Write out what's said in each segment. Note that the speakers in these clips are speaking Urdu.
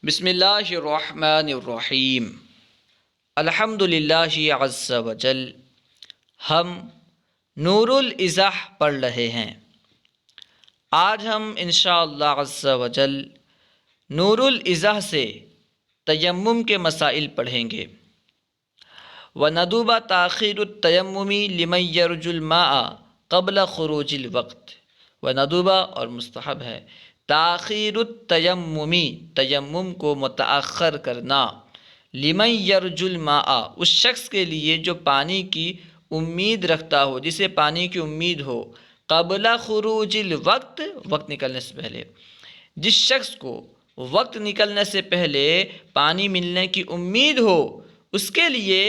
بسم اللہ الرحمن الرحیم الحمد للہ عز وجل۔ ہم نور الازح پڑھ رہے ہیں۔ آج ہم انشاءاللہ عز وجل نور الازح سے تیمم کے مسائل پڑھیں گے۔ وندب تاخیر التیمم لمن یرجو الماء قبل خروج الوقت۔ وندب اور مستحب ہے تاخیر التیممی، تیمم کو متأخر کرنا، لمن یرجو الماء، اس شخص کے لیے جو پانی کی امید رکھتا ہو، جسے پانی کی امید ہو، قبل خروج الوقت، وقت نکلنے سے پہلے۔ جس شخص کو وقت نکلنے سے پہلے پانی ملنے کی امید ہو، اس کے لیے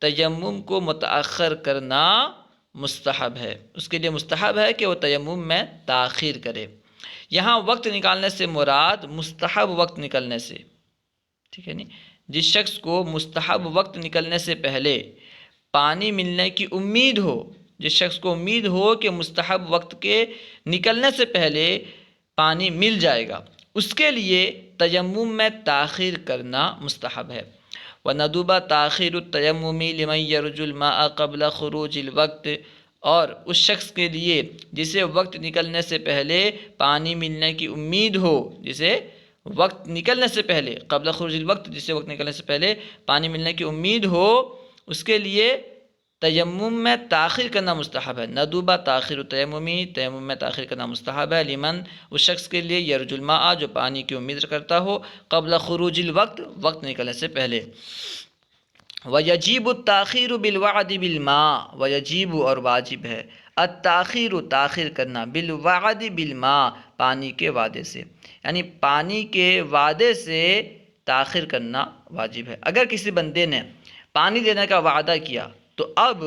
تیمم کو متأخر کرنا مستحب ہے۔ اس کے لیے مستحب ہے کہ وہ تیمم میں تاخیر کرے۔ یہاں وقت نکالنے سے مراد مستحب وقت نکلنے سے، ٹھیک ہے نہیں؟ جس شخص کو مستحب وقت نکلنے سے پہلے پانی ملنے کی امید ہو، جس شخص کو امید ہو کہ مستحب وقت کے نکلنے سے پہلے پانی مل جائے گا، اس کے لیے تیمم میں تاخیر کرنا مستحب ہے۔ وندب تاخیر التیمم لمن یرجو الماء قبل خروج الوقت، اور اس شخص کے لیے جسے وقت نکلنے سے پہلے پانی ملنے کی امید ہو، جسے وقت نکلنے سے پہلے، قبل خروج الوقت، جسے وقت نکلنے سے پہلے پانی ملنے کی امید ہو، اس کے لیے تیمم میں تاخیر کرنا مستحب ہے۔ ندب تاخیر التیممی، تیمم میں تاخیر کرنا مستحب ہے، لمن، اس شخص کے لیے، یرجو الماء، جو پانی کی امید کرتا ہو، قبل خروج الوقت، وقت نکلنے سے پہلے۔ وَيَجِيبُ التَّأْخِيرُ بِالْوَعْدِ بِالْمَاءِ، وَيَجِيبُ اور واجب ہے، التَّأْخِيرُ تاخیر کرنا، بِالْوَعْدِ بِالْمَاءِ پانی کے وعدے سے، یعنی پانی کے وعدے سے تاخیر کرنا واجب ہے۔ اگر کسی بندے نے پانی دینے کا وعدہ کیا تو اب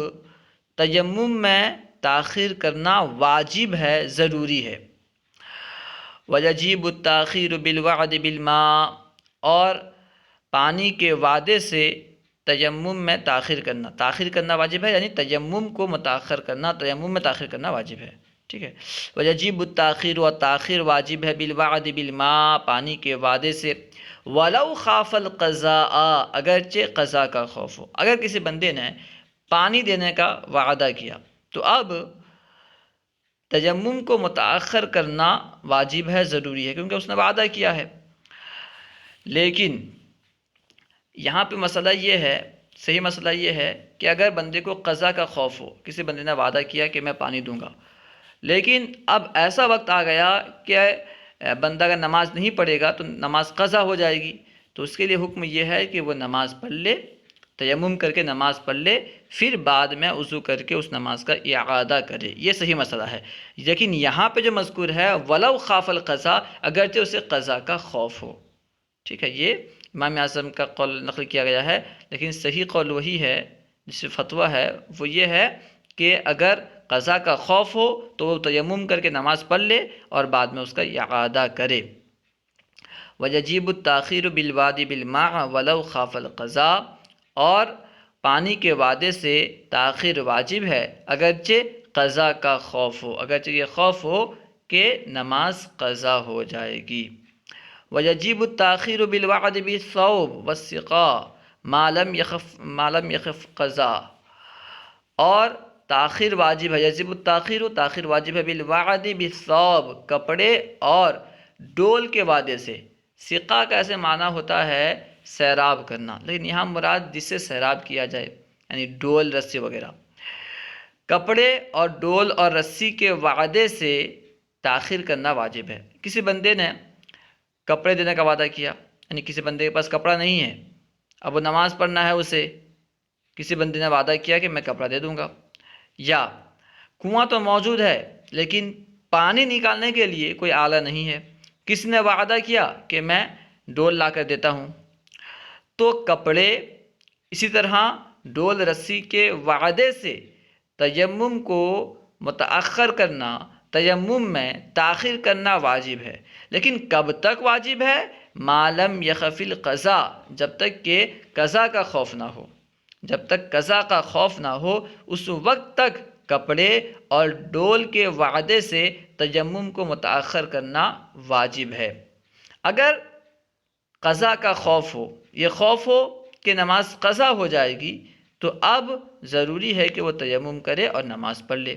تیمم میں تاخیر کرنا واجب ہے، ضروری ہے۔ وَيَجِيبُ التَّأْخِيرُ بِالْوَعْدِ بِالْمَاءِ، اور پانی کے وعدے سے تیمم میں تاخیر کرنا، تاخیر کرنا واجب ہے، یعنی تیمم کو متاخر کرنا، تیمم میں تاخیر کرنا واجب ہے، ٹھیک ہے۔ وَيَجِيبُ التَّأْخِيرُ، اور تاخیر واجب ہے، بِالْوَعْدِ بِالْمَاءِ پانی کے وعدے سے، وَلَوْ خَافَ الْقَضَاءَ اگرچہ قضا کا خوف ہو۔ اگر کسی بندے نے پانی دینے کا وعدہ کیا تو اب تیمم کو متاخر کرنا واجب ہے، ضروری ہے، کیونکہ اس نے وعدہ کیا ہے۔ لیکن یہاں پہ مسئلہ یہ ہے، صحیح مسئلہ یہ ہے کہ اگر بندے کو قضا کا خوف ہو، کسی بندے نے وعدہ کیا کہ میں پانی دوں گا، لیکن اب ایسا وقت آ گیا کہ بندہ اگر نماز نہیں پڑھے گا تو نماز قضا ہو جائے گی، تو اس کے لیے حکم یہ ہے کہ وہ نماز پڑھ لے، تیمم کر کے نماز پڑھ لے، پھر بعد میں وضو کر کے اس نماز کا اعادہ کرے۔ یہ صحیح مسئلہ ہے۔ لیکن یہاں پہ جو مذکور ہے وَلَوْ خَافَ الْقَضَاءَ، اگرچہ اسے قضا کا خوف ہو، ٹھیک ہے۔ یہ امام اعظم کا قول نقل کیا گیا ہے، لیکن صحیح قول وہی ہے، جس فتویٰ ہے وہ یہ ہے کہ اگر قضا کا خوف ہو تو وہ تیمم کر کے نماز پڑھ لے اور بعد میں اس کا اعادہ کرے۔ وَيَجِيبُ التَّأْخِيرُ بِالْوَعْدِ بِالْمَاءِ وَلَوْ خَافَ الْقَضَاءَ، اور پانی کے وعدے سے تاخیر واجب ہے اگرچہ قضا کا خوف ہو، اگرچہ یہ خوف ہو کہ نماز قضا ہو جائے گی۔ وَيَجِيبُ التَّأْخِيرُ بِالْوَعْدِ بِالثَّوْبِ وَالسِّقَاءِ مَا لَمْ يَخِفْ قَضَاء، اور تاخیر واجب ہے، یجب التاخیر، تاخیر واجب ہے، بالوعد بالثوب کپڑے اور ڈول کے وعدے سے۔ سقا کا ایسے معنی ہوتا ہے سیراب کرنا، لیکن یہاں مراد جس سے سیراب کیا جائے، یعنی ڈول، رسی وغیرہ۔ کپڑے اور ڈول اور رسی کے وعدے سے تاخیر کرنا واجب ہے۔ کسی بندے نے کپڑے دینے کا وعدہ کیا، یعنی کسی بندے کے پاس کپڑا نہیں ہے، اب وہ نماز پڑھنا ہے، اسے کسی بندے نے وعدہ کیا کہ میں کپڑا دے دوں گا، یا کنواں تو موجود ہے لیکن پانی نکالنے کے لیے کوئی آلہ نہیں ہے، کسی نے وعدہ کیا کہ میں ڈول لا کر دیتا ہوں، تو کپڑے، اسی طرح ڈول رسی کے وعدے سے تیمم کو متاخر کرنا، تیمم میں تاخیر کرنا واجب ہے۔ لیکن کب تک واجب ہے؟ ما لم یخف القضاء، جب تک کہ قضا کا خوف نہ ہو، جب تک قضا کا خوف نہ ہو اس وقت تک کپڑے اور ڈول کے وعدے سے تیمم کو متاخر کرنا واجب ہے۔ اگر قضا کا خوف ہو، یہ خوف ہو کہ نماز قضا ہو جائے گی، تو اب ضروری ہے کہ وہ تیمم کرے اور نماز پڑھ لے۔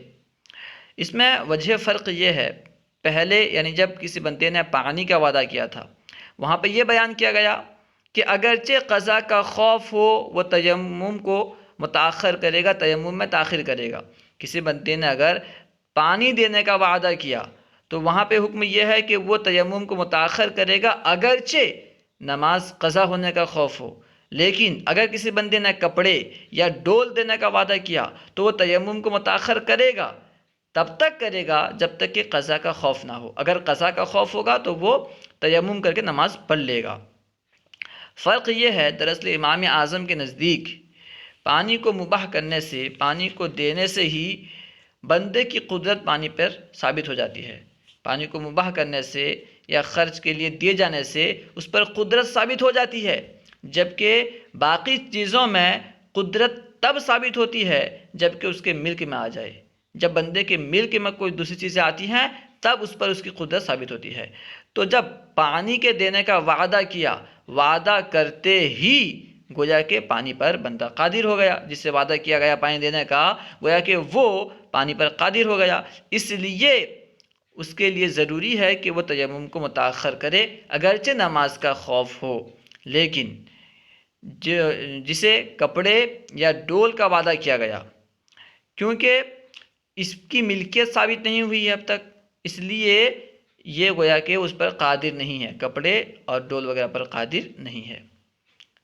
اس میں وجہ فرق یہ ہے، پہلے یعنی جب کسی بندے نے پانی کا وعدہ کیا تھا، وہاں پہ یہ بیان کیا گیا کہ اگرچہ قضا کا خوف ہو وہ تیمم کو متاخر کرے گا، تیمم میں تاخیر کرے گا۔ کسی بندے نے اگر پانی دینے کا وعدہ کیا تو وہاں پہ حکم یہ ہے کہ وہ تیمم کو متاخر کرے گا اگرچہ نماز قضا ہونے کا خوف ہو۔ لیکن اگر کسی بندے نے کپڑے یا ڈول دینے کا وعدہ کیا تو وہ تیمم کو متاخر کرے گا، تب تک کرے گا جب تک کہ قضا کا خوف نہ ہو۔ اگر قضا کا خوف ہوگا تو وہ تیمم کر کے نماز پڑھ لے گا۔ فرق یہ ہے، دراصل امام اعظم کے نزدیک پانی کو مباح کرنے سے، پانی کو دینے سے ہی بندے کی قدرت پانی پر ثابت ہو جاتی ہے۔ پانی کو مباح کرنے سے یا خرچ کے لیے دیے جانے سے اس پر قدرت ثابت ہو جاتی ہے، جبکہ باقی چیزوں میں قدرت تب ثابت ہوتی ہے جب کہ اس کے ملک میں آ جائے۔ جب بندے کے ملک میں کوئی دوسری چیزیں آتی ہیں تب اس پر اس کی قدرت ثابت ہوتی ہے۔ تو جب پانی کے دینے کا وعدہ کیا، وعدہ کرتے ہی گویا کہ پانی پر بندہ قادر ہو گیا، جس سے وعدہ کیا گیا پانی دینے کا، گویا کہ وہ پانی پر قادر ہو گیا۔ اس لیے اس کے لیے ضروری ہے کہ وہ تیمم کو متاخر کرے اگرچہ نماز کا خوف ہو۔ لیکن جسے کپڑے یا ڈول کا وعدہ کیا گیا، کیونکہ اس کی ملکیت ثابت نہیں ہوئی ہے اب تک، اس لیے یہ گویا کہ اس پر قادر نہیں ہے، کپڑے اور ڈول وغیرہ پر قادر نہیں ہے۔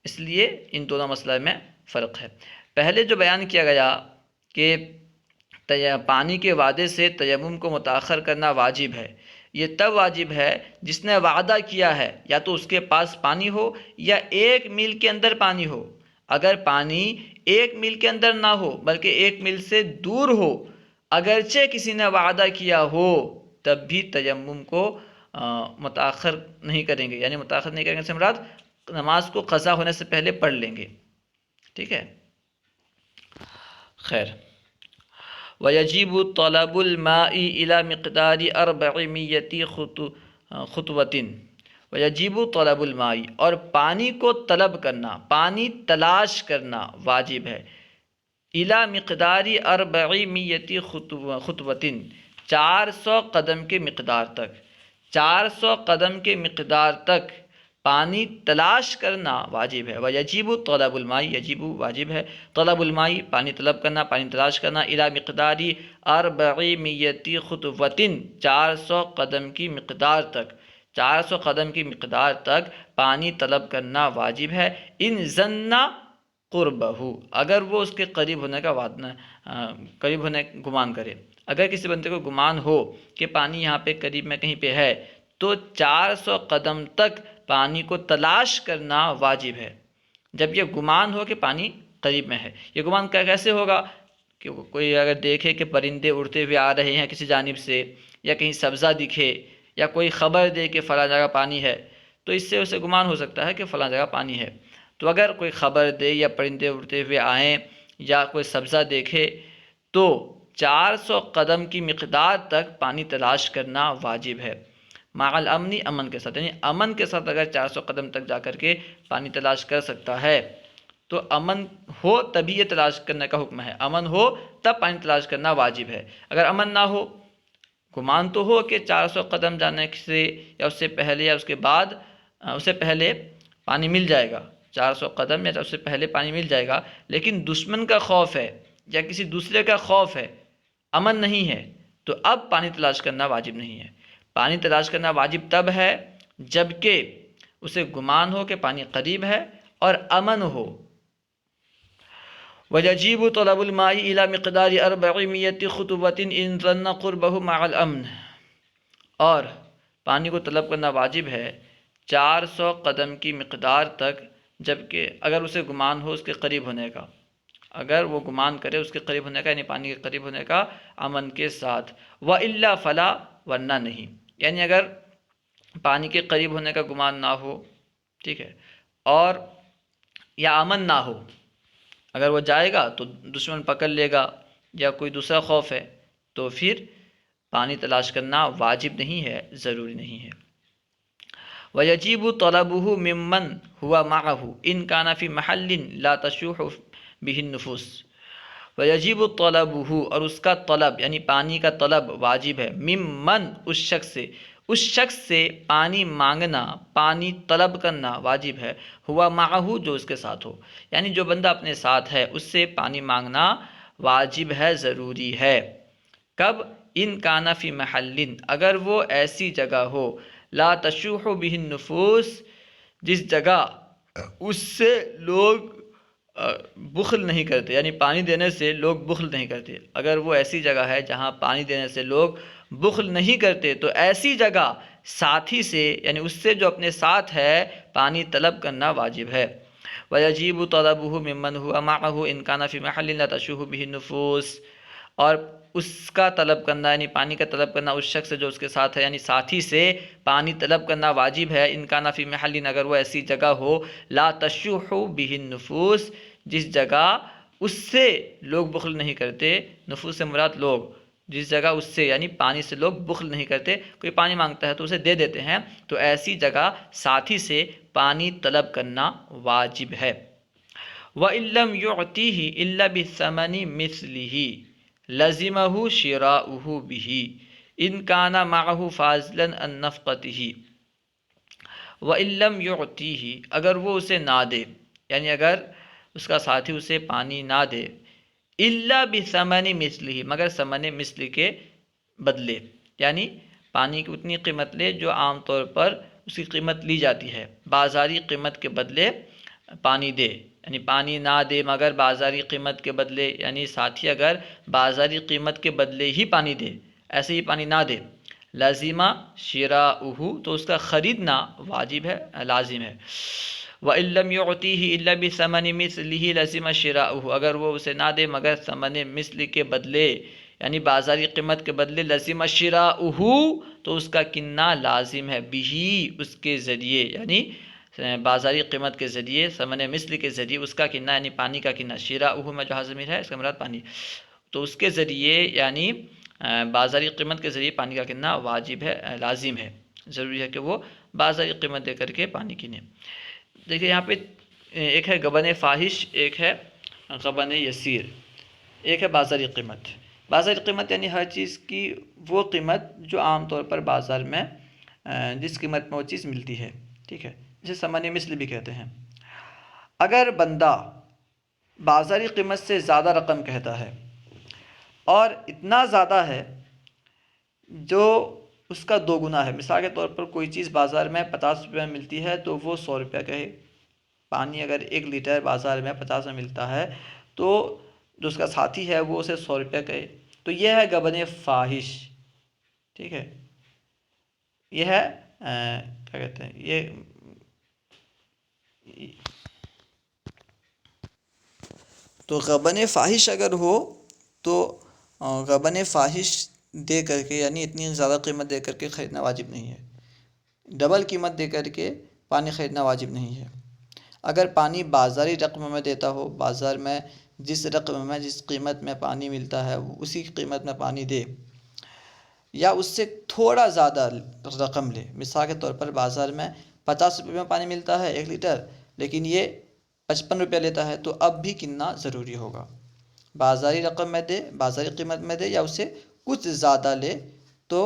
اس لیے ان دونوں مسئلہ میں فرق ہے۔ پہلے جو بیان کیا گیا کہ پانی کے وعدے سے تیمم کو متاخر کرنا واجب ہے، یہ تب واجب ہے جس نے وعدہ کیا ہے یا تو اس کے پاس پانی ہو یا 1 میل کے اندر پانی ہو۔ اگر پانی 1 میل کے اندر نہ ہو بلکہ 1 میل سے دور ہو، اگرچہ کسی نے وعدہ کیا ہو، تب بھی تیمم کو متاخر نہیں کریں گے، یعنی متاخر نہیں کریں گے سے مراد نماز کو قضا ہونے سے پہلے پڑھ لیں گے۔ ٹھیک ہے، خیر۔ وَيَجِبُ طَلَبُ الْمَاءِ إِلَى مِقْدَارِ 400 خطوة۔ وَيَجِبُ طَلَبُ الْمَاءِ، اور پانی کو طلب کرنا، پانی تلاش کرنا واجب ہے، إِلَى مِقْدَارِ 400 خطوة، 400 قدم کے مقدار تک، 400 قدم کے مقدار تک پانی تلاش کرنا واجب ہے۔ وَيَجِبُ طَلَبُ الْمَاءِ، یجب واجب ہے، طلب الماء پانی طلب کرنا، پانی تلاش کرنا، إِلَى مِقْدَارِ 400 خطوة، 400 قدم کی مقدار تک، 400 قدم کی مقدار تک پانی طلب کرنا واجب ہے۔ إِن ظَنَّ قُرْبَهُ، اگر وہ اس کے قریب ہونے کا قریب ہونے گمان کرے، اگر کسی بندے کو گمان ہو کہ پانی یہاں پہ قریب میں کہیں پہ ہے، تو 400 قدم تک پانی کو تلاش کرنا واجب ہے، جب یہ گمان ہو کہ پانی قریب میں ہے۔ یہ گمان کیسے ہوگا کہ کوئی اگر دیکھے کہ پرندے اڑتے ہوئے آ رہے ہیں کسی جانب سے، یا کہیں سبزہ دکھے، یا کوئی خبر دے کہ فلاں جگہ پانی ہے، تو اس سے اسے گمان ہو سکتا ہے کہ فلاں جگہ پانی ہے۔ تو اگر کوئی خبر دے یا پرندے اڑتے ہوئے آئیں یا کوئی سبزہ دیکھے تو 400 قدم کی مقدار تک پانی تلاش کرنا واجب ہے، مع الامن، امن کے ساتھ، یعنی امن کے ساتھ اگر 400 قدم تک جا کر کے پانی تلاش کر سکتا ہے تو امن ہو تبھی یہ تلاش کرنے کا حکم ہے، امن ہو تب پانی تلاش کرنا واجب ہے۔ اگر امن نہ ہو، گمان تو ہو کہ 400 قدم جانے سے یا اس سے پہلے یا اس کے بعد اس سے پہلے پانی مل جائے گا، 400 قدم یا اس سے پہلے پانی مل جائے گا، لیکن دشمن کا خوف ہے یا کسی دوسرے کا خوف ہے، امن نہیں ہے، تو اب پانی تلاش کرنا واجب نہیں ہے۔ پانی تلاش کرنا واجب تب ہے جب کہ اسے گمان ہو کہ پانی قریب ہے اور امن ہو۔ وَيَجِبُ طَلَبُ الْمَاءِ إِلَى مِقْدَارِ 400 خطوة إِن ظَنَّ قُرْبَهُ مع الْأَمْنِ، اور پانی کو طلب کرنا واجب ہے 400 قدم کی مقدار تک، جبکہ اگر اسے گمان ہو اس کے قریب ہونے کا، اگر وہ گمان کرے اس کے قریب ہونے کا، یعنی پانی کے قریب ہونے کا امن کے ساتھ۔ وَإِلَّا فَلَا، ورنہ نہیں، یعنی اگر پانی کے قریب ہونے کا گمان نہ ہو، ٹھیک ہے، اور یا امن نہ ہو، اگر وہ جائے گا تو دشمن پکڑ لے گا یا کوئی دوسرا خوف ہے، تو پھر پانی تلاش کرنا واجب نہیں ہے، ضروری نہیں ہے۔ وَيَجِبُ طَلَبُهُ مِمَّنْ هُوَ مَعَهُ إِنْ كَانَ فِي مَحَلٍ لَا تَشُوحُ بِهِ النُّفُوسُ وَيَجِبُ طَلَبُهُ اور اس کا طلب یعنی پانی کا طلب واجب ہے، ممن اس شخص سے پانی مانگنا، پانی طلب کرنا واجب ہے، ہوا معہو جو اس کے ساتھ ہو، یعنی جو بندہ اپنے ساتھ ہے اس سے پانی مانگنا واجب ہے، ضروری ہے۔ کب؟ ان کانا فی محل، اگر وہ ایسی جگہ ہو، لا تشوح بہ النفوس، جس جگہ اس سے لوگ بخل نہیں کرتے، یعنی پانی دینے سے لوگ بخل نہیں کرتے۔ اگر وہ ایسی جگہ ہے جہاں پانی دینے سے لوگ بخل نہیں کرتے تو ایسی جگہ ساتھی سے یعنی اس سے جو اپنے ساتھ ہے پانی طلب کرنا واجب ہے۔ وَيَجِيبُ طَلَبُهُ مِمَّنْ هُوَ مَعَهُ إِنْ كَانَ فِي مَحَلٍ لَا تَشُوحُ بِهِ النُّفُوسُ، اور اس کا طلب کرنا یعنی پانی کا طلب کرنا اس شخص سے جو اس کے ساتھ ہے یعنی ساتھی سے پانی طلب کرنا واجب ہے، ان کان فی محل، اگر وہ ایسی جگہ ہو، لا تشوح بہ النفوس، جس جگہ اس سے لوگ بخل نہیں کرتے، نفوس سے مراد لوگ، جس جگہ اس سے یعنی پانی سے لوگ بخل نہیں کرتے، کوئی پانی مانگتا ہے تو اسے دے دیتے ہیں، تو ایسی جگہ ساتھی سے پانی طلب کرنا واجب ہے۔ وَإِن لَّمْ يُعْطِهِ إِلَّا بِثَمَنِ مِثْلِهِ لَزِمَهُ شِرَاؤُهُ بِهِ إِن كَانَ مَعَهُ فَاضِلًا عَن نَفْقَتِهِ۔ وَإِن لَّمْ يُعْطِهِ، اگر وہ اسے نہ دے، یعنی اگر اس کا ساتھی اسے پانی نہ دے، إِلَّا بِثَمَنِ مِثْلِهِ، مگر ثمن مثل کے بدلے، یعنی پانی کی اتنی قیمت لے جو عام طور پر اس کی قیمت لی جاتی ہے، بازاری قیمت کے بدلے پانی دے، یعنی پانی نہ دے مگر بازاری قیمت کے بدلے، یعنی ساتھی اگر بازاری قیمت کے بدلے ہی پانی دے، ایسے ہی پانی نہ دے، لازمہ شراؤہ، تو اس کا خریدنا واجب ہے، لازم ہے۔ وَإِن لَّمْ يُعْطِهِ إِلَّا بِثَمَنِ مِثْلِهِ لَزِمَ شراؤہ، اگر وہ اسے نہ دے مگر ثمن مثل کے بدلے یعنی بازاری قیمت کے بدلے، لازم شراؤہ، تو اس کا کننا لازم ہے، بھی اس کے ذریعے، یعنی بازاری قیمت کے ذریعے، ثمن مثل کے ذریعے اس کا کننا یعنی پانی کا کننا، شراؤہ میں جو ضمیر ہے اس کا مراد پانی، تو اس کے ذریعے یعنی بازاری قیمت کے ذریعے پانی کا کننا واجب ہے، لازم ہے، ضروری ہے کہ وہ بازاری قیمت دے کر کے پانی کنے۔ دیکھیے یہاں پہ ایک ہے غبن فاحش، ایک ہے غبن یسیر، ایک ہے بازاری قیمت۔ بازاری قیمت یعنی ہر چیز کی وہ قیمت جو عام طور پر بازار میں جس قیمت میں وہ چیز ملتی ہے، ٹھیک ہے، جسے ثمن مثل بھی کہتے ہیں۔ اگر بندہ بازاری قیمت سے زیادہ رقم کہتا ہے اور اتنا زیادہ ہے جو اس کا دو گنا ہے، مثال کے طور پر کوئی چیز بازار میں 50 روپے میں ملتی ہے تو وہ 100 روپیہ کہے، پانی اگر 1 لیٹر بازار میں 50 میں ملتا ہے تو جو اس کا ساتھی ہے وہ اسے 100 روپیہ کہے، تو یہ ہے غبن فاحش، ٹھیک ہے، یہ ہے کیا کہتے ہیں، یہ تو غبن فاحش اگر ہو تو غبن فاحش دے کر کے یعنی اتنی زیادہ قیمت دے کر کے خریدنا واجب نہیں ہے، ڈبل قیمت دے کر کے پانی خریدنا واجب نہیں ہے۔ اگر پانی بازاری رقم میں دیتا ہو، بازار میں جس رقم میں جس قیمت میں پانی ملتا ہے اسی قیمت میں پانی دے، یا اس سے تھوڑا زیادہ رقم لے، مثال کے طور پر بازار میں 50 روپے میں پانی ملتا ہے 1 لیٹر، لیکن یہ 55 روپیہ لیتا ہے، تو اب بھی کننا ضروری ہوگا، بازاری رقم میں دے، بازاری قیمت میں دے، یا اس سے کچھ زیادہ لے تو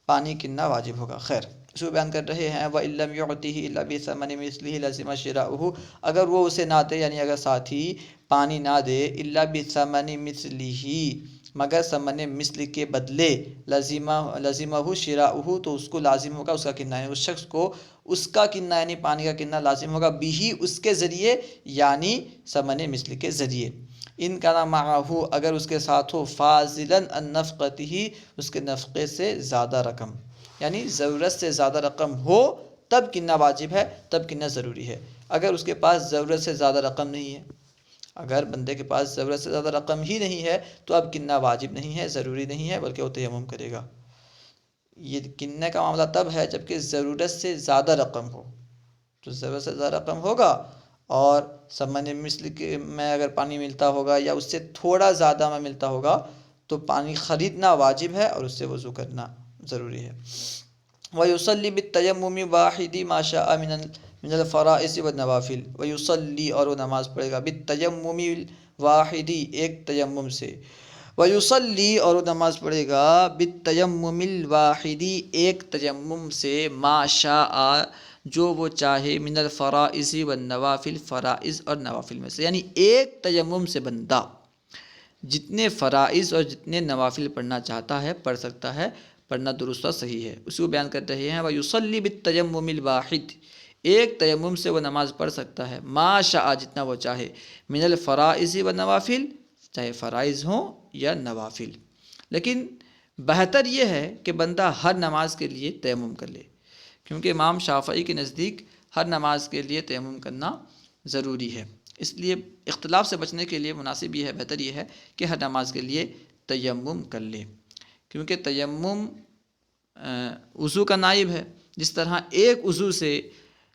پانی کننا واجب ہوگا۔ خیر، اس کو بیان کر رہے ہیں وَإِن لَّمْ يُعْطِهِ إِلَّا بِثَمَنِ مِثْلِهِ لَزِمَ شِرَاؤُهُ، اگر وہ اسے نہ دے یعنی اگر ساتھی پانی نہ دے، إِلَّا بِثَمَنِ مِثْلِهِ، مگر ثمن مثل کے بدلے، لَزِمَهُ شِرَاؤُهُ، تو اس کو لازم ہوگا اس کا کننا، یعنی اس شخص کو اس کا کننا یعنی پانی کا کننا لازم ہوگا، بھی اس کے ذریعے یعنی ثمن مثل کے ذریعے، ان کا معہو، اگر اس کے ساتھ ہو، فاضلاً عن نفقتہ، اس کے نفقے سے زیادہ رقم، یعنی ضرورت سے زیادہ رقم ہو تب کننا واجب ہے، تب کننا ضروری ہے۔ اگر اس کے پاس ضرورت سے زیادہ رقم نہیں ہے، اگر بندے کے پاس ضرورت سے زیادہ رقم ہی نہیں ہے تو اب کننا واجب نہیں ہے، ضروری نہیں ہے، بلکہ وہ تیمم کرے گا۔ یہ کننے کا معاملہ تب ہے جب کہ ضرورت سے زیادہ رقم ہو، تو ضرورت سے زیادہ رقم ہوگا اور ثمن مثل کے میں اگر پانی ملتا ہوگا یا اس سے تھوڑا زیادہ میں ملتا ہوگا تو پانی خریدنا واجب ہے اور اس سے وضو کرنا ضروری ہے۔ وَيُصَلِّ بِالتَّيَمُّمِ وَاحِدِ مَا شَاءَ من الفرائض والنوافل. وَيُصَلِّ اور وہ نماز پڑھے گا بالتیمم الواحد ایک تیمم سے. وَيُصَلِّ اور وہ نماز پڑھے گا بالتیمم الواحد ایک تیمم سے ما شاء جو وہ چاہے من الفرائض والنوافل فرائض اور نوافل میں سے. یعنی ایک تیمم سے بندہ جتنے فرائض اور جتنے نوافل پڑھنا چاہتا ہے پڑھ سکتا ہے. پڑھنا درست و صحیح ہے. اسی کو بیان کر رہے ہیں وَيُصَلِّ بِالتَّيَمُّمِ الْوَاحِدِ ایک تیمم سے وہ نماز پڑھ سکتا ہے ما شاء جتنا وہ چاہے من الفرائض والنوافل چاہے فرائض ہوں یا نوافل. لیکن بہتر یہ ہے کہ بندہ ہر نماز کے لیے تیمم کر لے، کیونکہ امام شافعی کے نزدیک ہر نماز کے لیے تیمم کرنا ضروری ہے. اس لیے اختلاف سے بچنے کے لیے مناسب یہ ہے، بہتر یہ ہے کہ ہر نماز کے لیے تیمم کر لے، کیونکہ تیمم وضو کا نائب ہے. جس طرح ایک وضو سے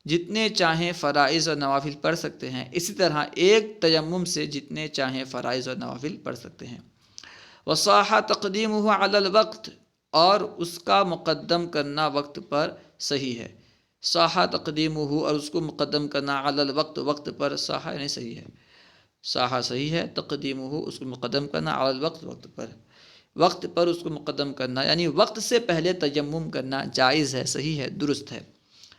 جتنے چاہیں فرائض اور نوافل پڑھ سکتے ہیں، اسی طرح ایک تیمم سے جتنے چاہیں فرائض اور نوافل پڑھ سکتے ہیں. وصاح تقدیمہ علی الوقت اور اس کا مقدم کرنا وقت پر صحیح ہے. صاح تقدیمہ اور اس کو مقدم کرنا علی الوقت وقت پر صاح یعنی صحیح ہے. صاح صحیح ہے، تقدیمہ اس کو مقدم کرنا علی الوقت وقت پر اس کو مقدم کرنا یعنی وقت سے پہلے تیمم کرنا جائز ہے، صحیح ہے، درست ہے.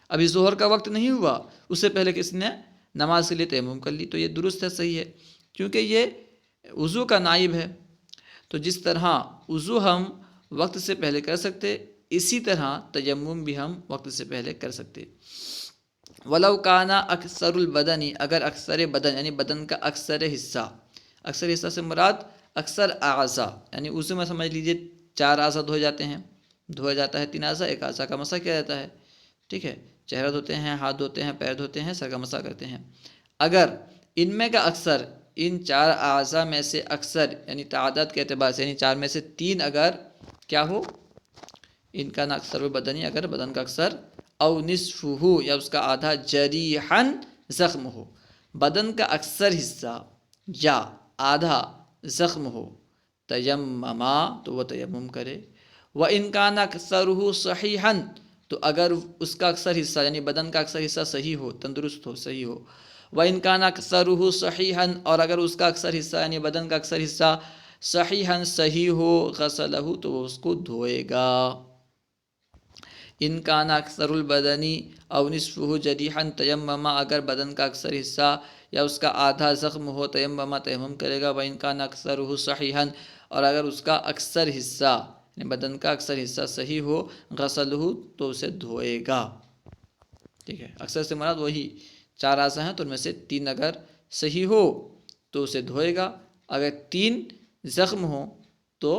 ابھی ظہر کا وقت نہیں ہوا، اس سے پہلے کسی نے نماز کے لیے تیمم کر لی تو یہ درست ہے، صحیح ہے، کیونکہ یہ وضو کا نائب ہے. تو جس طرح وضو ہم وقت سے پہلے کر سکتے، اسی طرح تیمم بھی ہم وقت سے پہلے کر سکتے. ولو کانا اکثر البدن اگر اکثر بدن یعنی بدن کا اکثر حصہ سے مراد اکثر اعضاء یعنی وضو میں سمجھ لیجئے 4 اعضاء دھوئے جاتے ہیں، دھویا جاتا ہے 3 اعضاء، ایک اعضاء کا مسح کیا جاتا ہے. ٹھیک ہے، چہرہ دھوتے ہیں، ہاتھ دھوتے ہیں، پیر دھوتے ہیں، سر کا مسح کرتے ہیں. اگر ان میں کا اکثر ان 4 اعضاء میں سے اکثر یعنی تعداد کے اعتبار سے یعنی 4 میں سے 3 اگر کیا ہو، ان کا نا اکثر بدنی اگر بدن کا اکثر او نصفہ یا اس کا آدھا جریحن زخم ہو، بدن کا اکثر حصہ یا آدھا زخم ہو، تیمما تو وہ تیمم کرے. وَإِنْ كَانَ أَكْثَرُهُ صَحِيحًا تو اگر اس کا اکثر حصہ یعنی بدن کا اکثر حصہ صحیح ہو، تندرست ہو، صحیح ہو. وَإِنْ كَانَ أَكْثَرُهُ صَحِيحًا اور اگر اس کا اکثر حصہ یعنی بدن کا اکثر حصہ صحیحاً صحیح ہو، غسلہ تو وہ اس کو دھوئے گا. ان کان اکثر البدنی او نصفہ جریحاً تیمما اگر بدن کا اکثر حصہ یا اس کا آدھا زخم ہو تیمما تیمم کرے گا. وَإِنْ كَانَ أَكْثَرُهُ صَحِيحًا اور اگر اس کا اکثر حصہ یعنی بدن کا اکثر حصہ صحیح ہو غسلہ تو اسے دھوئے گا. ٹھیک ہے، اکثر سے مراد وہی 4 اعضاء ہیں تو ان میں سے 3 اگر صحیح ہو تو اسے دھوئے گا، اگر 3 زخم ہو تو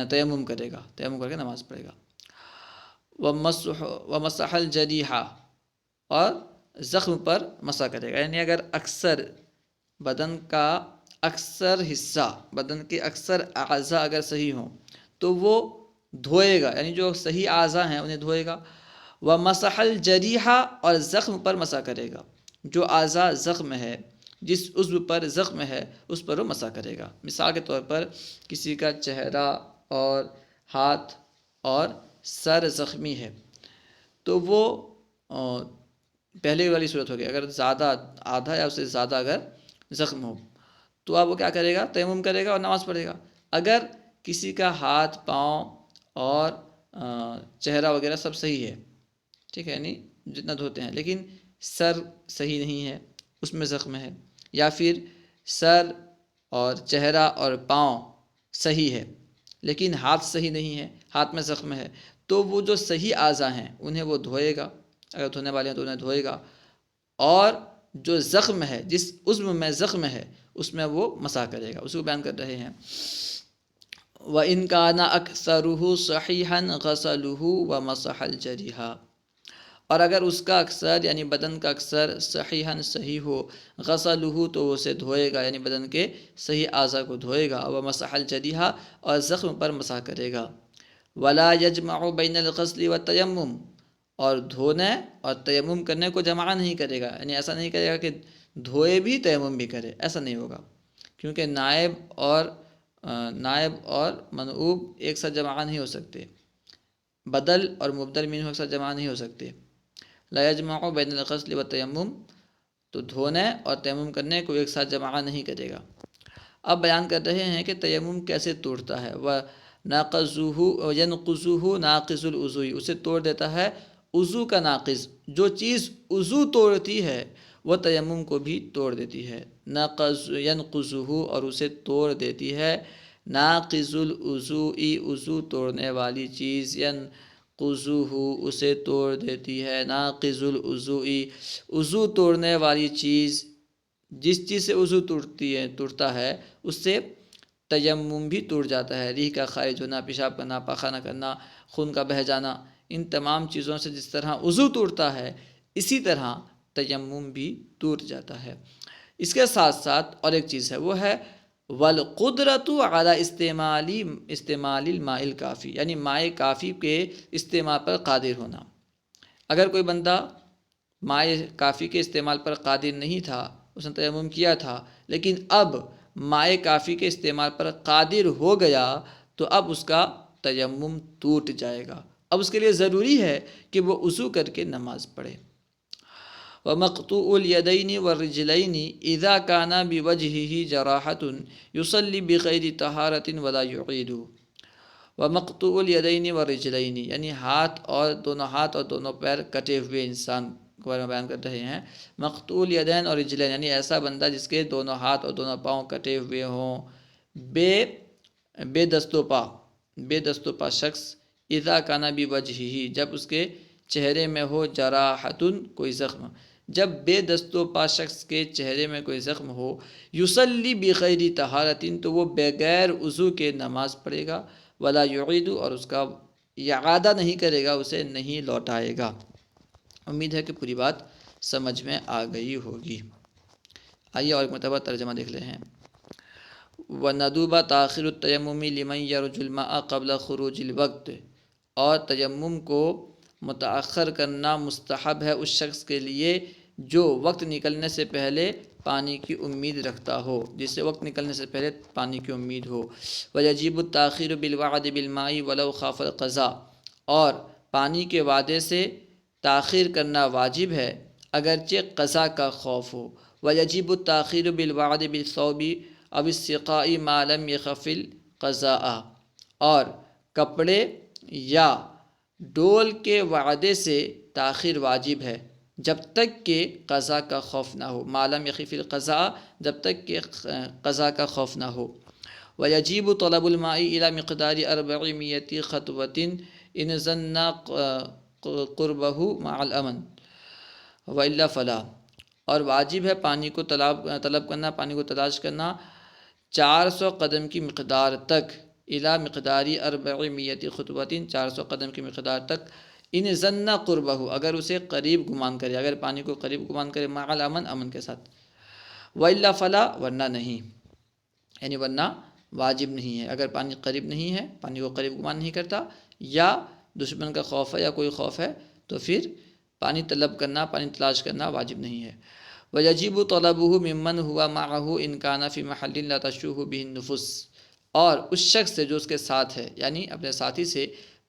تیمم کرے گا، تیمم کر کے نماز پڑھے گا. وَمَسَحَ الْجَرِيحَ اور زخم پر مسح کرے گا. یعنی اگر اکثر بدن کا اکثر حصہ بدن کے اکثر اعضاء اگر صحیح ہوں تو وہ دھوئے گا، یعنی جو صحیح اعضاء ہیں انہیں دھوئے گا. وَمَسَحَ الْجَرِيحَ اور زخم پر مسح کرے گا، جو اعضاء زخم ہے جس عضو پر زخم ہے اس پر وہ مسح کرے گا. مثال کے طور پر کسی کا چہرہ اور ہاتھ اور سر زخمی ہے تو وہ پہلے والی صورت ہوگی. اگر زیادہ آدھا یا اس سے زیادہ اگر زخم ہو تو اب وہ کیا کرے گا، تیمم کرے گا اور نماز پڑھے گا. اگر کسی کا ہاتھ، پاؤں اور چہرہ وغیرہ سب صحیح ہے، ٹھیک ہے، یعنی جتنا دھوتے ہیں، لیکن سر صحیح نہیں ہے، اس میں زخم ہے، یا پھر سر اور چہرہ اور پاؤں صحیح ہے لیکن ہاتھ صحیح نہیں ہے، ہاتھ میں زخم ہے، تو وہ جو صحیح اعضاء ہیں انہیں وہ دھوئے گا، اگر دھونے والے ہیں تو انہیں دھوئے گا، اور جو زخم ہے جس عضو میں زخم ہے اس میں وہ مسح کرے گا. اس کو بیان کر رہے ہیں وَإِنْ كَانَ أَكْثَرُهُ صَحِيحًا غَسَلُهُ وَمَسَحَ الْجَرِيحَ اور اگر اس کا اکثر یعنی بدن کا اکثر صحیحاً صحیح ہو غسلہ تو وہ اسے دھوئے گا یعنی بدن کے صحیح اعضاء کو دھوئے گا. وَمَسَحَ الْجَرِيحَ اور زخم پر مسح کرے گا. وَلَا يَجْمَعُ بَيْنَ الْغَسْلِ وَالتَّيَمُّمِ اور دھونے اور تیمم کرنے کو جمع نہیں کرے گا، یعنی ایسا نہیں کرے گا کہ دھوئے بھی تیمم بھی کرے، ایسا نہیں ہوگا، کیونکہ نائب اور منعوب ایک ساتھ جمع نہیں ہو سکتے. بدل اور مبدل منہ ایک ساتھ جمع نہیں ہو سکتے. لا یجمع بین الغسل والتیمم، تو دھونے اور تیمم کرنے کو ایک ساتھ جمع نہیں کرے گا. اب بیان کر رہے ہیں کہ تیمم کیسے توڑتا ہے. ناقضہ ینقضہ ناقض الوضو، اسے توڑ دیتا ہے وضو کا ناقض. جو چیز وضو توڑتی ہے وہ تیمم کو بھی توڑ دیتی ہے. ناقض ینقضہ، اور اسے توڑ دیتی ہے ناقض الوضو، وضو توڑنے والی چیز. ینقضہ، اسے توڑ دیتی ہے ناقض الوضو، وضو توڑنے والی چیز. جس چیز سے وضو ٹوٹتا ہے اس سے تیمم بھی ٹوٹ جاتا ہے. ریح کا خارج ہونا، پیشاب کرنا، پاخانہ کرنا، خون کا بہہ جانا، ان تمام چیزوں سے جس طرح وضو ٹوٹتا ہے اسی طرح تیمم بھی ٹوٹ جاتا ہے. اس کے ساتھ ساتھ اور ایک چیز ہے، وہ ہے والقدرۃ علی استعمال الماء الکافی، یعنی مائع کافی کے استعمال پر قادر ہونا. اگر کوئی بندہ مائع کافی کے استعمال پر قادر نہیں تھا، اس نے تیمم کیا تھا، لیکن اب مائع کافی کے استعمال پر قادر ہو گیا تو اب اس کا تیمم ٹوٹ جائے گا. اب اس کے لیے ضروری ہے کہ وہ وضو کر کے نماز پڑھے. ومقطوع الیدین والرجلین اذا کان بوجہہ جراحۃ یصلی بغیر طہارۃ ولا یعید. ومقطوع الیدین والرجلین، یعنی دونوں ہاتھ اور دونوں پیر کٹے ہوئے انسان کے بارے میں بیان کر رہے ہیں. مقطوع الیدین اور رجلین، یعنی ایسا بندہ جس کے دونوں ہاتھ اور دونوں پاؤں کٹے ہوئے ہوں. بے دست و پا شخص، اذا کان بوجہہ، جب اس کے چہرے میں ہو جراحۃ، کوئی زخم. جب بے دست و پا شخص کے چہرے میں کوئی زخم ہو، یصلی بغیر طہارۃ، تو وہ بغیر وضو کے نماز پڑھے گا. ولا یعید، اور اس کا اعادہ نہیں کرے گا، اسے نہیں لوٹائے گا. امید ہے کہ پوری بات سمجھ میں آ گئی ہوگی. آئیے اور ایک مرتبہ ترجمہ دیکھ لیں ہیں. وندب تاخیر التیمم لمن یرجو الماء قبل خروج الوقت، اور تیمم کو متأخر کرنا مستحب ہے اس شخص کے لیے جو وقت نکلنے سے پہلے پانی کی امید رکھتا ہو، جس سے وقت نکلنے سے پہلے پانی کی امید ہو. ویجب التاخیر بالوعد بالماء ولو خاف القضاء، اور پانی کے وعدے سے تاخیر کرنا واجب ہے اگرچہ قضا کا خوف ہو. ویجب التاخیر بالوعد بالثوب او السقاء ما لم يخف القضاء، اور کپڑے یا ڈول کے وعدے سے تاخیر واجب ہے جب تک کہ قضا کا خوف نہ ہو. ما لم يخف القضاء، جب تک کہ قضا کا خوف نہ ہو. ویجب طلب الماء الى مقدار 400 خطوة ان ظن قربہ مع الامن والا فلا، اور واجب ہے پانی کو طلب کرنا، پانی کو تلاش کرنا 400 قدم کی مقدار تک. الی مقدار 400 خطوۃ، 400 قدم کی مقدار تک. ان ظن قربہ، اگر اسے قریب گمان کرے، اگر پانی کو قریب گمان کرے، مع الامن، امن کے ساتھ. والا فلا، ورنہ نہیں، یعنی ورنہ واجب نہیں ہے. اگر پانی قریب نہیں ہے، پانی کو قریب گمان نہیں کرتا، یا دشمن کا خوف ہے یا کوئی خوف ہے، تو پھر پانی طلب کرنا، پانی تلاش کرنا واجب نہیں ہے. وَيَجِبُ طَلَبُهُ مِمَّنْ هُوَ مَعَهُ إِنْ كَانَ فِي مَحَلٍ لَا تَشُوهُ بِهِ النُّفُوسُ، اور اس شخص سے جو اس کے ساتھ ہے، یعنی اپنے ساتھی سے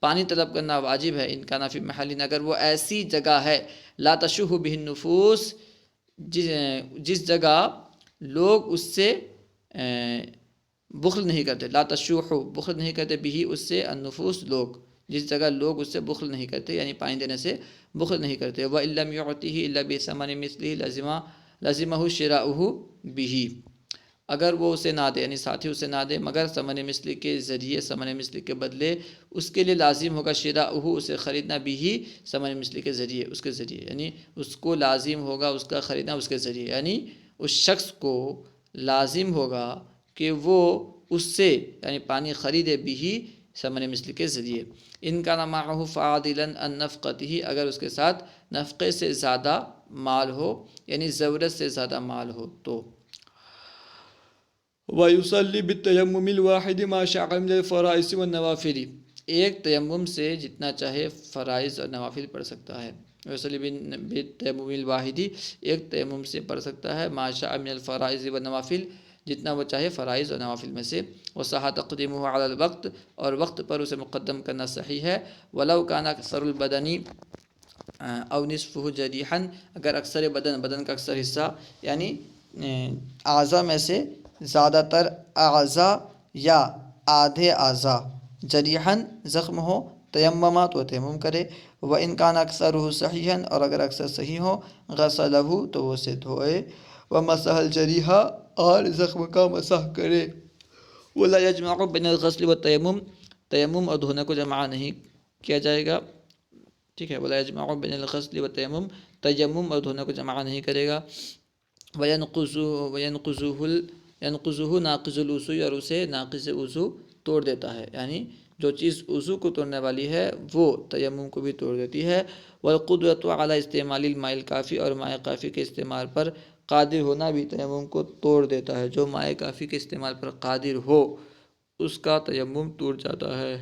پانی طلب کرنا واجب ہے. إِنْ كَانَ فِي مَحَلٍ، اگر وہ ایسی جگہ ہے، لَا تَشُوهُ بِهِ النُّفُوسُ، جس جگہ لوگ اس سے بخل نہیں کرتے. لا تشوح، بخل نہیں کرتے، بھی اس سے النفوس، لوگ، جس جگہ لوگ اس سے بخل نہیں کرتے، یعنی پانی دینے سے بخل نہیں کرتے. وَإِن لَّمْ يُعْطِهِ إِلَّا بِثَمَنِ مِثْلِهِ لَزِمَهُ شِرَاؤُهُ بِهِ، اگر وہ اسے نہ دے، یعنی ساتھی اسے نہ دے، مگر ثمن مثلی کے ذریعے، ثمن مثلی کے بدلے اس کے لیے لازم ہوگا شراؤہ، اسے خریدنا، بھی ثمن مثلی کے ذریعے، اس کے ذریعے، یعنی اس کو لازم ہوگا اس کا خریدنا اس کے ذریعے، یعنی اس شخص کو لازم ہوگا کہ وہ اس سے، یعنی پانی خریدے، بھی ثمن مثلی کے ذریعے. ان کا معه فاضلا عن نفقته، اگر اس کے ساتھ نفقے سے زیادہ مال ہو، یعنی ضرورت سے زیادہ مال ہو تو. وَيُصَلِّ بِالتَّيَمُّمِ الْوَاحِدِ مَا شَاءَ مِنَ الْفَرَائِضِ وَالنَّوَافِلِ، ایک تیمم سے جتنا چاہے فرائض اور نوافل پڑھ سکتا ہے. وَيُصَلِّ بِالتَّيَمُّمِ الْوَاحِدِ، ایک تیمم سے پڑھ سکتا ہے، مَا شَاءَ مِنَ الْفَرَائِضِ وَالنَّوَافِلِ، جتنا وہ چاہے فرائض اور نوافل میں سے. وصح تقدیمہ علی الوقت، اور وقت پر اسے مقدم کرنا صحیح ہے. ولو کان اکثر البدنی او نصفہ جریحا، اگر اکثر بدن کا اکثر حصہ یعنی اعضاء میں سے زیادہ تر اعضاء یا آدھے اعضاء جریحاً زخم ہو، تیمما تو تیمم کرے. و ان کان اکثرہ صحیحا، اور اگر اکثر صحیح ہو، غسلہ تو وہ اسے دھوئے. و مسح الجریح، اور زخم کا مسح کرے. ولا یجمع بین الغسل والتیمم، تیمم اور دھونے کو جمع نہیں کیا جائے گا. ٹھیک ہے، ولا یجمع بین الغسل والتیمم، تیمم اور دھونے کو جمع نہیں کرے گا. ينقضه ناقض الوضو، اور اسے ناقض وضو توڑ دیتا ہے، یعنی جو چیز وضو کو توڑنے والی ہے وہ تیمم کو بھی توڑ دیتی ہے. والقدرۃ علی استعمال الماء الکافی، اور ماء کافی کے استعمال پر قادر ہونا بھی تیمم کو توڑ دیتا ہے. جو ماء کافی کے استعمال پر قادر ہو اس کا تیمم ٹوٹ جاتا ہے.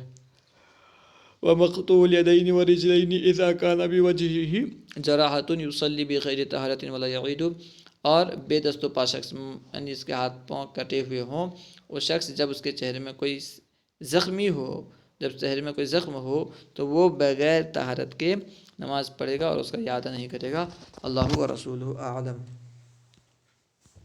ومقطوع الیدین والرجلین اذا کان بوجہہ جراحۃ یصلی بغیر طہارۃ ولا یعید، اور بے دست و پا شخص یعنی اس کے ہاتھ پاؤں کٹے ہوئے ہوں، وہ شخص جب اس کے چہرے میں کوئی زخمی ہو، جب چہرے میں کوئی زخم ہو تو وہ بغیر طہارت کے نماز پڑھے گا اور اس کا اعادہ نہیں کرے گا. اللہ و رسولہ اعلم.